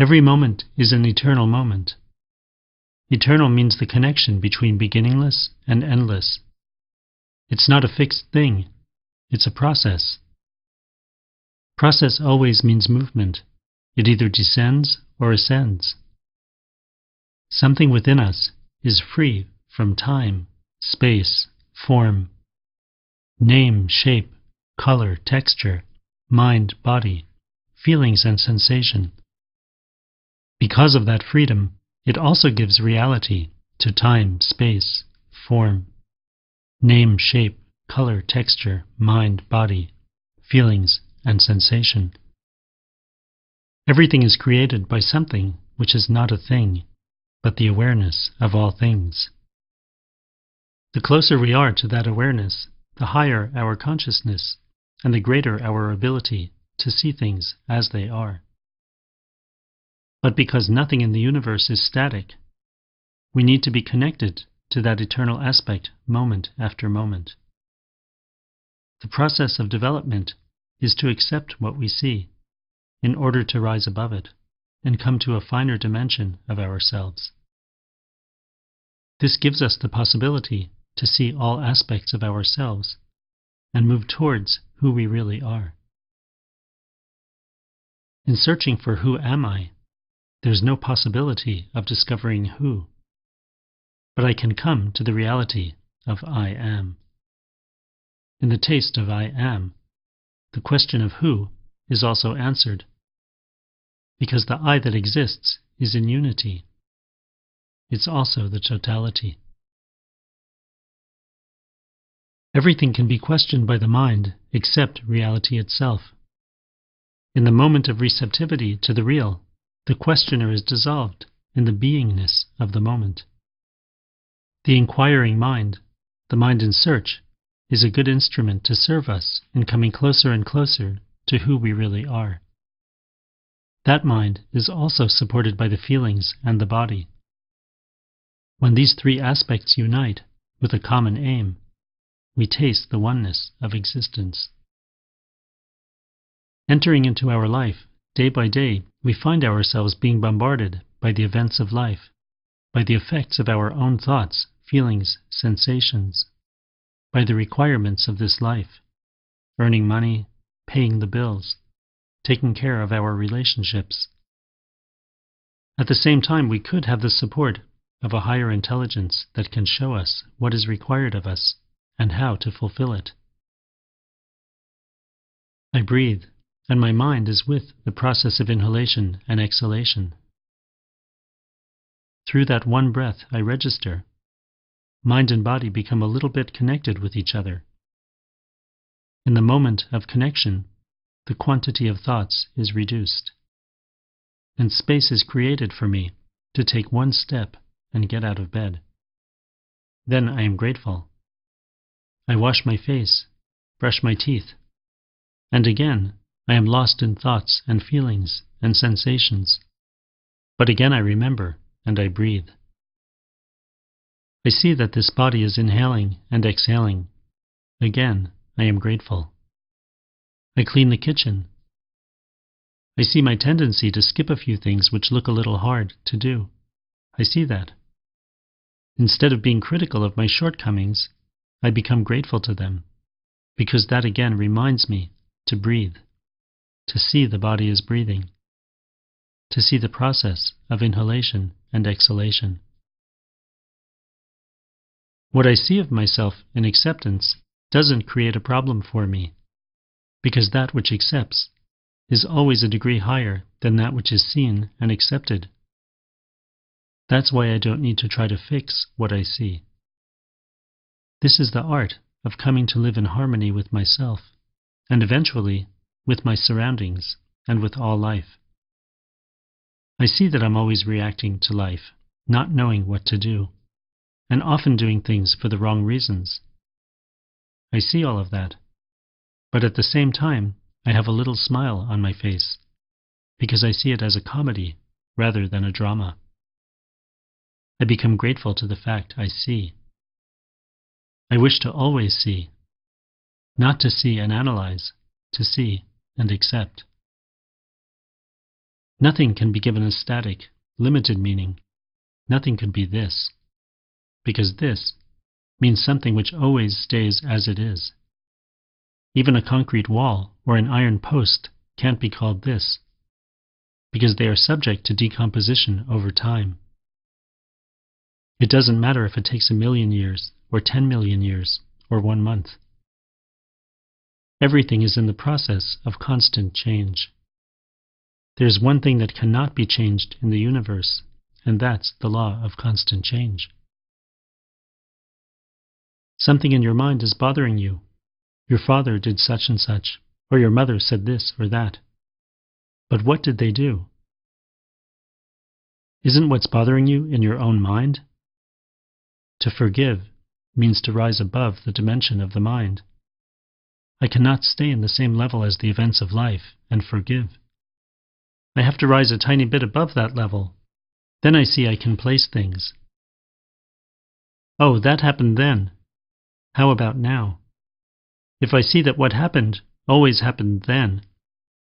Every moment is an eternal moment. Eternal means the connection between beginningless and endless. It's not a fixed thing. It's a process. Process always means movement. It either descends or ascends. Something within us is free from time, space, form, name, shape, color, texture, mind, body, feelings, and sensation. Because of that freedom, it also gives reality to time, space, form, name, shape, color, texture, mind, body, feelings, and sensation. Everything is created by something which is not a thing, but the awareness of all things. The closer we are to that awareness, the higher our consciousness, and the greater our ability to see things as they are. But because nothing in the universe is static, we need to be connected to that eternal aspect moment after moment. The process of development is to accept what we see in order to rise above it and come to a finer dimension of ourselves. This gives us the possibility to see all aspects of ourselves and move towards who we really are. In searching for who am I, there's no possibility of discovering who, but I can come to the reality of I am. In the taste of I am, the question of who is also answered, because the I that exists is in unity. It's also the totality. Everything can be questioned by the mind except reality itself. In the moment of receptivity to the real, the questioner is dissolved in the beingness of the moment. The inquiring mind, the mind in search, is a good instrument to serve us in coming closer and closer to who we really are. That mind is also supported by the feelings and the body. When these three aspects unite with a common aim, we taste the oneness of existence. Entering into our life, day by day, we find ourselves being bombarded by the events of life, by the effects of our own thoughts, feelings, sensations, by the requirements of this life, earning money, paying the bills, taking care of our relationships. At the same time, we could have the support of a higher intelligence that can show us what is required of us and how to fulfill it. I breathe, and my mind is with the process of inhalation and exhalation. Through that one breath I register. Mind and body become a little bit connected with each other. In the moment of connection, the quantity of thoughts is reduced, and space is created for me to take one step and get out of bed. Then I am grateful. I wash my face, brush my teeth, and again I am lost in thoughts and feelings and sensations. But again I remember and I breathe. I see that this body is inhaling and exhaling. Again, I am grateful. I clean the kitchen. I see my tendency to skip a few things which look a little hard to do. I see that. Instead of being critical of my shortcomings, I become grateful to them, because that again reminds me to breathe, to see the body is breathing, to see the process of inhalation and exhalation. What I see of myself in acceptance doesn't create a problem for me, because that which accepts is always a degree higher than that which is seen and accepted. That's why I don't need to try to fix what I see. This is the art of coming to live in harmony with myself, and eventually with my surroundings and with all life. I see that I'm always reacting to life, not knowing what to do, and often doing things for the wrong reasons. I see all of that, but at the same time, I have a little smile on my face, because I see it as a comedy rather than a drama. I become grateful to the fact I see. I wish to always see, not to see and analyze, to see and accept. Nothing can be given a static, limited meaning. Nothing could be this, because this means something which always stays as it is. Even a concrete wall or an iron post can't be called this, because they are subject to decomposition over time. It doesn't matter if it takes 1,000,000 years, or 10,000,000 years, or 1 month. Everything is in the process of constant change. There's one thing that cannot be changed in the universe, and that's the law of constant change. Something in your mind is bothering you. Your father did such and such, or your mother said this or that. But what did they do? Isn't what's bothering you in your own mind? To forgive means to rise above the dimension of the mind. I cannot stay in the same level as the events of life and forgive. I have to rise a tiny bit above that level. Then I see I can place things. Oh, that happened then. How about now? If I see that what happened always happened then,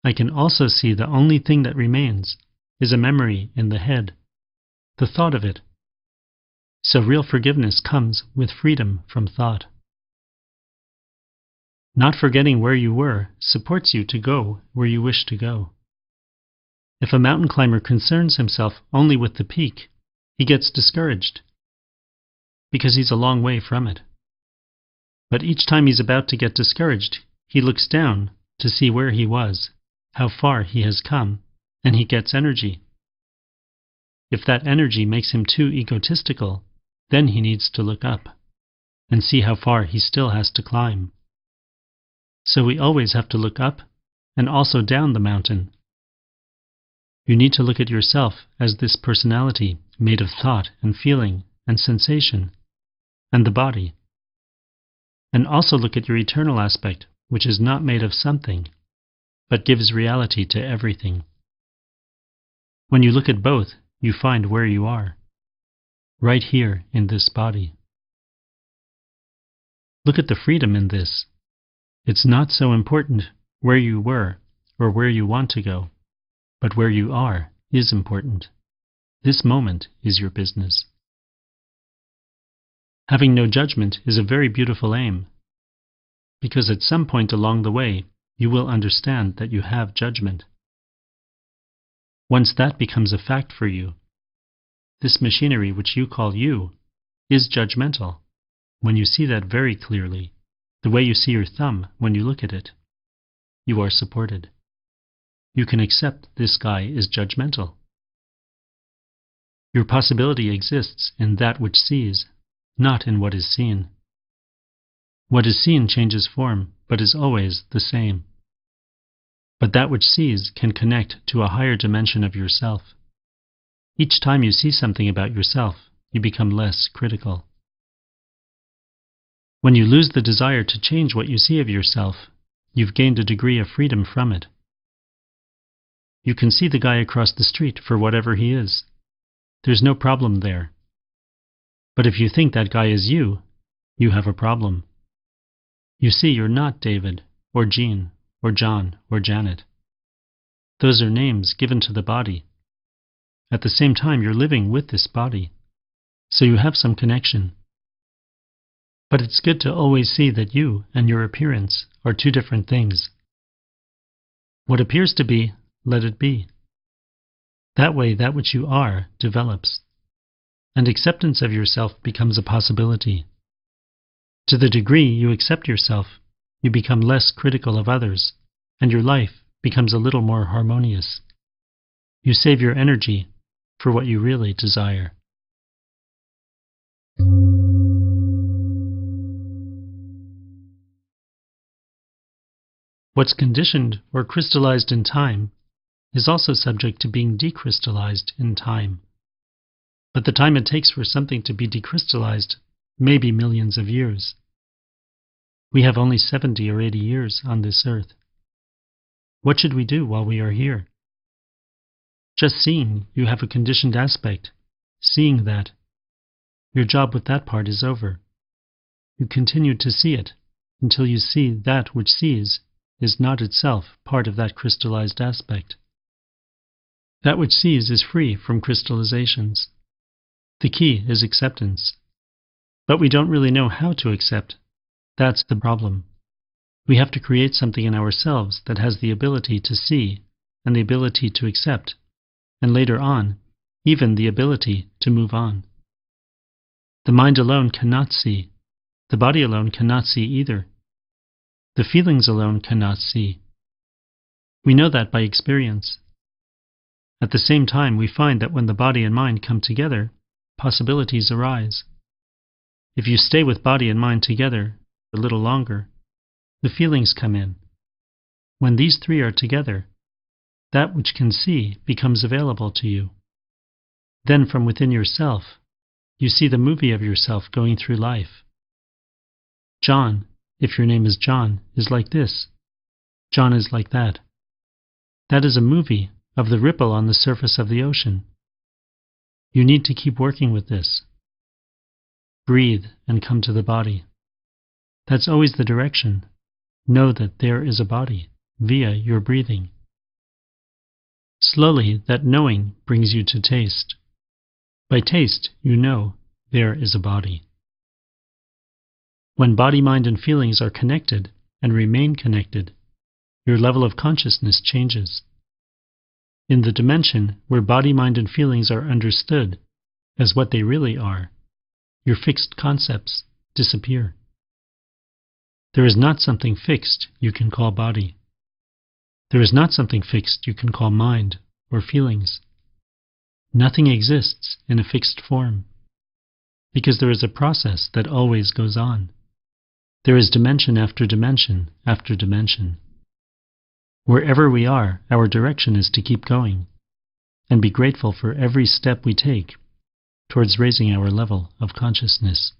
I can also see the only thing that remains is a memory in the head, the thought of it. So real forgiveness comes with freedom from thought. Not forgetting where you were supports you to go where you wish to go. If a mountain climber concerns himself only with the peak, he gets discouraged, because he's a long way from it. But each time he's about to get discouraged, he looks down to see where he was, how far he has come, and he gets energy. If that energy makes him too egotistical, then he needs to look up and see how far he still has to climb. So we always have to look up and also down the mountain. You need to look at yourself as this personality made of thought and feeling and sensation, and the body. And also look at your eternal aspect, which is not made of something, but gives reality to everything. When you look at both, you find where you are, right here in this body. Look at the freedom in this. It's not so important where you were or where you want to go, but where you are is important. This moment is your business. Having no judgment is a very beautiful aim, because at some point along the way, you will understand that you have judgment. Once that becomes a fact for you, this machinery which you call you is judgmental. When you see that very clearly, the way you see your thumb when you look at it, you are supported. You can accept this guy is judgmental. Your possibility exists in that which sees, not in what is seen. What is seen changes form, but is always the same. But that which sees can connect to a higher dimension of yourself. Each time you see something about yourself, you become less critical. When you lose the desire to change what you see of yourself, you've gained a degree of freedom from it. You can see the guy across the street for whatever he is. There's no problem there. But if you think that guy is you have a problem. You see, you're not David, or Jean, or John, or Janet. Those are names given to the body. At the same time, you're living with this body, so you have some connection. But it's good to always see that you and your appearance are two different things. What appears to be, let it be. That way, that which you are develops, and acceptance of yourself becomes a possibility. To the degree you accept yourself, you become less critical of others, and your life becomes a little more harmonious. You save your energy for what you really desire. What's conditioned or crystallized in time is also subject to being decrystallized in time. But the time it takes for something to be decrystallized may be millions of years. We have only 70 or 80 years on this earth. What should we do while we are here? Just seeing you have a conditioned aspect, seeing that, your job with that part is over. You continue to see it until you see that which sees is not itself part of that crystallized aspect. That which sees is free from crystallizations. The key is acceptance. But we don't really know how to accept. That's the problem. We have to create something in ourselves that has the ability to see and the ability to accept, and later on, even the ability to move on. The mind alone cannot see. The body alone cannot see either. The feelings alone cannot see. We know that by experience. At the same time, we find that when the body and mind come together, possibilities arise. If you stay with body and mind together a little longer, the feelings come in. When these three are together, that which can see becomes available to you. Then from within yourself, you see the movie of yourself going through life. John, if your name is John, is like this. John is like that. That is a movie of the ripple on the surface of the ocean. You need to keep working with this. Breathe and come to the body. That's always the direction. Know that there is a body via your breathing. Slowly, that knowing brings you to taste. By taste, you know there is a body. When body, mind, and feelings are connected and remain connected, your level of consciousness changes. In the dimension where body, mind, and feelings are understood as what they really are, your fixed concepts disappear. There is not something fixed you can call body. There is not something fixed you can call mind or feelings. Nothing exists in a fixed form, because there is a process that always goes on. There is dimension after dimension after dimension. Wherever we are, our direction is to keep going, and be grateful for every step we take towards raising our level of consciousness.